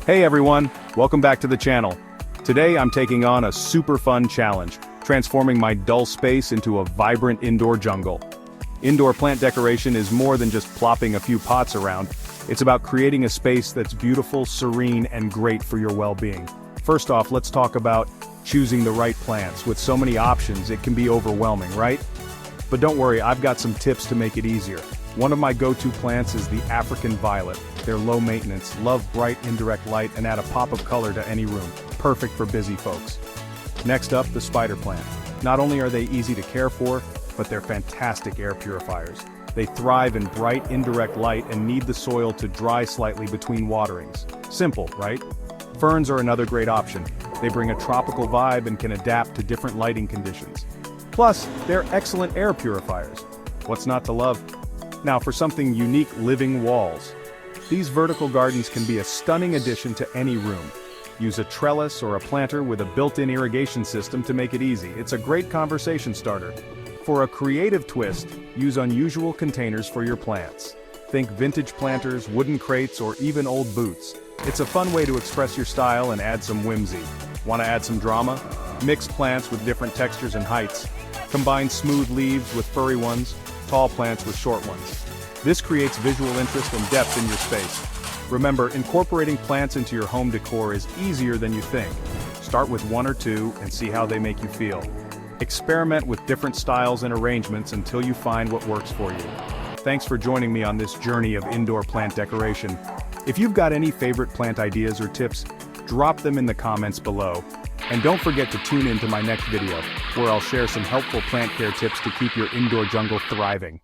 Hey everyone, welcome back to the channel. Today I'm taking on a super fun challenge, transforming my dull space into a vibrant indoor jungle. Indoor plant decoration is more than just plopping a few pots around. It's about creating a space that's beautiful, serene, and great for your well-being. First off, let's talk about choosing the right plants. With so many options, it can be overwhelming, right? But don't worry, I've got some tips to make it easier. One of my go-to plants is the African violet. They're low maintenance, love bright indirect light, and add a pop of color to any room. Perfect for busy folks. Next up, the spider plant. Not only are they easy to care for, but they're fantastic air purifiers. They thrive in bright indirect light and need the soil to dry slightly between waterings. Simple, right? Ferns are another great option. They bring a tropical vibe and can adapt to different lighting conditions. Plus, they're excellent air purifiers. What's not to love? Now for something unique, living walls. These vertical gardens can be a stunning addition to any room. Use a trellis or a planter with a built-in irrigation system to make it easy. It's a great conversation starter. For a creative twist, use unusual containers for your plants. Think vintage planters, wooden crates, or even old boots. It's a fun way to express your style and add some whimsy. Want to add some drama? Mix plants with different textures and heights. Combine smooth leaves with furry ones, tall plants with short ones. This creates visual interest and depth in your space. Remember, incorporating plants into your home decor is easier than you think. Start with one or two and see how they make you feel. Experiment with different styles and arrangements until you find what works for you. Thanks for joining me on this journey of indoor plant decoration. If you've got any favorite plant ideas or tips, drop them in the comments below. And don't forget to tune in to my next video, where I'll share some helpful plant care tips to keep your indoor jungle thriving.